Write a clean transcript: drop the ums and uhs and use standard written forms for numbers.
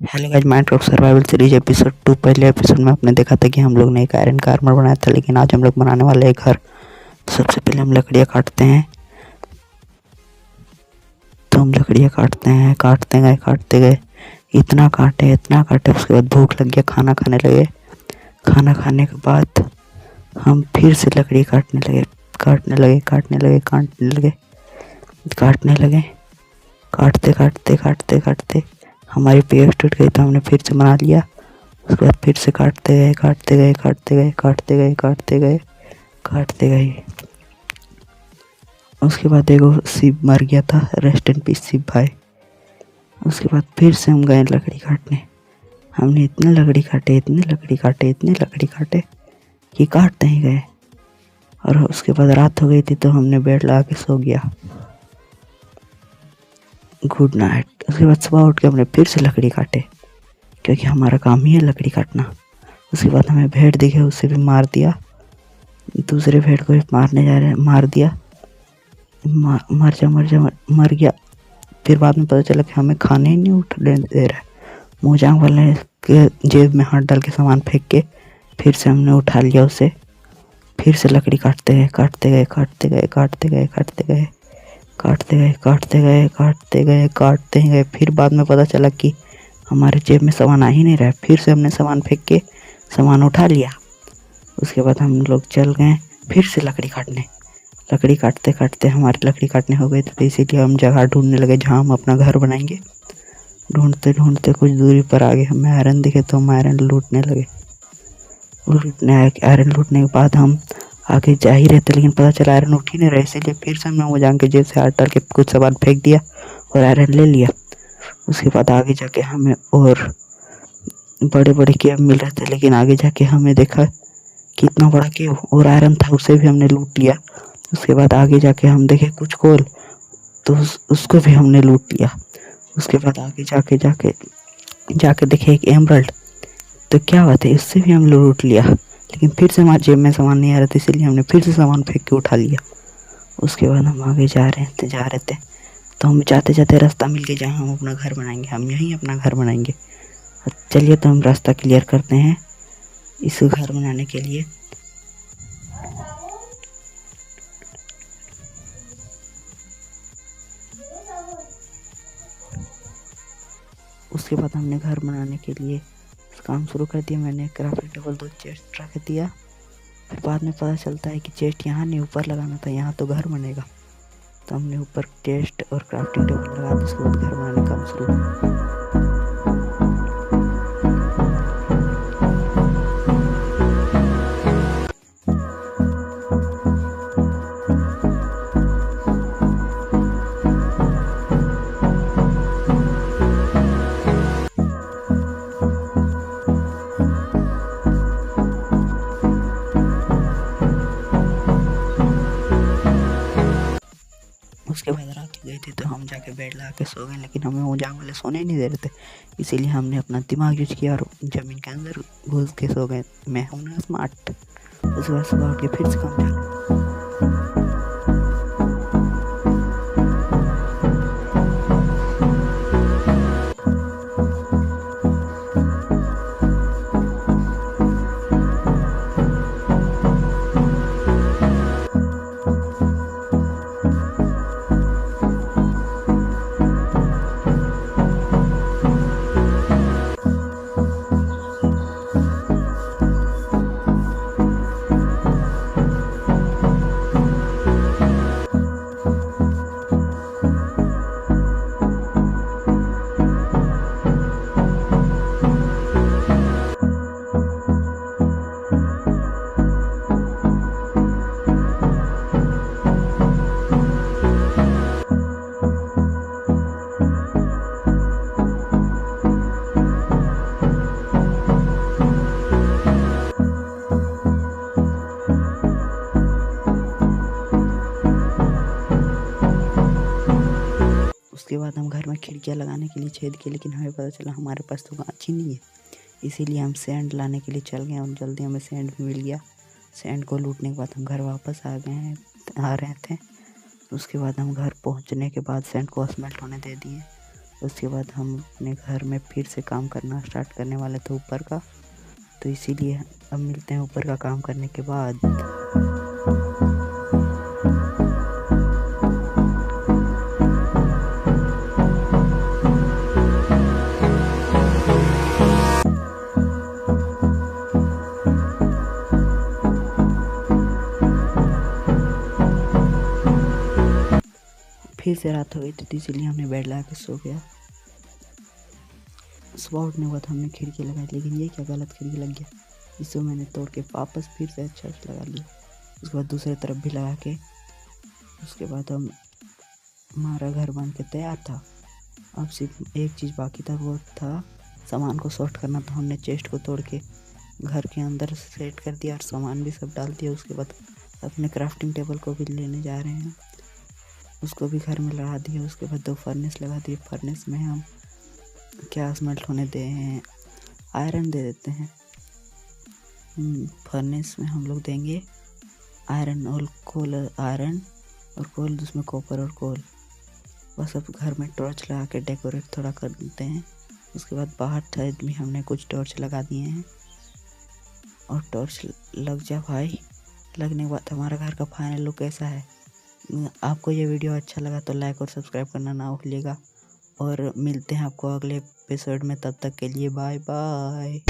Hello guys, Minecraft survival series episode 2। पहले episode में आपने देखा था कि हम लोग ने एक आयरन का आर्मर बनाया था, लेकिन आज हम लोग बनाने वाले हैं घर। सबसे पहले हम लकड़ियाँ काटते हैं। तो हम लकड़ियाँ काटते गए इतना काटे उसके बाद भूख लग गया, खाना खाने लगे। खाना खाने के बाद हम फिर से लकड़ी काटने लगे। काटते हमारी पेड़ टूट गई, तो हमने फिर से बना लिया। उसके बाद फिर से काटते गए। उसके बाद देखो शिव मर गया था, रेस्ट इन पीस शिव भाई। उसके बाद फिर से हम गए लकड़ी काटने। हमने इतने लकड़ी काटे कि काटते ही गए। और उसके बाद रात हो गई थी, तो हमने बेड लगा के सो गया। Good night. उसके बाद सुबह उठ के हमने फिर से लकड़ी काटे, क्योंकि हमारा काम ही है लकड़ी काटना। उसके बाद हमें भेड़ दिखे, उसे भी मार दिया। दूसरे भेड़ को भी मार दिया। मर गया। फिर बाद में पता चला कि हमें खाने ही नहीं उठने दे रहा है। मोजांग वाले के जेब में हाथ डाल के सामान फेंक के फिर से हमने उठा लिया उसे। फिर से लकड़ी काटते गए। फिर बाद में पता चला कि हमारे जेब में सामान आ ही नहीं रहा है। फिर से हमने सामान फेंक के सामान उठा लिया। उसके बाद हम लोग चल गए फिर से लकड़ी काटते हमारी लकड़ी काटने हो गई, तो इसीलिए हम जगह ढूंढने लगे जहाँ हम अपना घर बनाएंगे। ढूंढते कुछ दूरी पर आगे हमें आयरन दिखे, तो हम आयरन लूटने लगे। आयरन लूटने के बाद हम आगे जा ही रहे थे, लेकिन पता चला आयरन उठ ही नहीं रहा। इसीलिए फिर से हमने वो जान के जेब से हाथ डाल के कुछ सामान फेंक दिया और आयरन ले लिया। उसके बाद आगे जाके हमें और बड़े बड़े केव मिल रहे थे, लेकिन आगे जाके हमें देखा कि इतना बड़ा केव और आयरन था, उसे भी हमने लूट लिया। उसके बाद आगे जाके हम देखे कुछ कोल, तो उसको भी हमने लूट लिया। उसके बाद आगे जाके देखे एक एमरल्ड, तो क्या बात है, उससे भी हम लूट लिया। लेकिन फिर से हमारे जेब में सामान नहीं आ रहा था, इसीलिए हमने फिर से सामान फेंक के उठा लिया। उसके बाद हम आगे जा रहे थे, तो हम जाते रास्ता मिल गया जहाँ हम अपना घर बनाएंगे। हम यहीं अपना घर बनाएंगे। चलिए, तो हम रास्ता क्लियर करते हैं इस घर बनाने के लिए। उसके बाद हमने घर बनाने के लिए काम शुरू कर दिया। मैंने क्राफ्टिंग टेबल 2 चेस्ट रख दिया। फिर बाद में पता चलता है कि चेस्ट यहाँ नहीं, ऊपर लगाना था, यहाँ तो घर बनेगा। तो हमने ऊपर चेस्ट और क्राफ्टिंग टेबल लगा दिया। उसके बाद घर बनाने का काम शुरू। उसके बाद रात हो गई थी, तो हम जाके बेड लगा के सो गए, लेकिन हमें वो जाग वाले सोने नहीं दे रहे थे। इसीलिए हमने अपना दिमाग यूज किया और ज़मीन के अंदर घुस के सो गए। मैं हूँ ना स्मार्ट। उसके बाद सुबह उठ के फिर से काम चालू। उसके बाद हम घर में खिड़कियाँ लगाने के लिए छेद किए, लेकिन हमें पता चला हमारे पास तो अच्छी नहीं है। इसीलिए हम सैंड लाने के लिए चल गए और जल्दी हमें सैंड भी मिल गया। सैंड को लूटने के बाद हम घर वापस आ रहे थे। उसके बाद हम घर पहुंचने के बाद सैंड को स्मेल्ट होने दे दिए। उसके बाद हम अपने घर में फिर से काम करना स्टार्ट करने वाले थे ऊपर का, तो इसीलिए अब मिलते हैं ऊपर का काम करने के बाद। फिर से रात हो गई थी, तो इसीलिए हमने बेड लगा के सो गया। सुबह उठने के बाद हमने खिड़की लगाई, लेकिन ये क्या गलत खिड़की लग गया। इसे मैंने तोड़ के वापस फिर से अच्छा से लगा लिया। उसके बाद दूसरी तरफ भी लगा के, उसके बाद हमारा घर बन के तैयार था। अब सिर्फ एक चीज़ बाकी था, वो था सामान को सॉर्ट करना। तो हमने चेस्ट को तोड़ के घर के अंदर सेट कर दिया और सामान भी सब डाल दिया। उसके बाद अपने क्राफ्टिंग टेबल को भी लेने जा रहे हैं, उसको भी घर में लगा दिया। उसके बाद 2 फर्नेस लगा दिए। फर्नेस में हम क्या स्मेल्ट होने दे हैं, आयरन दे देते हैं। फर्नेस में हम लोग देंगे आयरन और कोल, आयरन और कोल, जिसमें कॉपर और कोल। बस अब घर में टॉर्च लगा के डेकोरेट थोड़ा कर देते हैं। उसके बाद बाहर साइड में हमने कुछ टॉर्च लगा दिए हैं, और टॉर्च लग जा भाई। लगने के बाद हमारा घर का फाइनल लुक कैसा है। आपको ये वीडियो अच्छा लगा तो लाइक और सब्सक्राइब करना ना भूलिएगा, और मिलते हैं आपको अगले एपिसोड में। तब तक के लिए बाय बाय।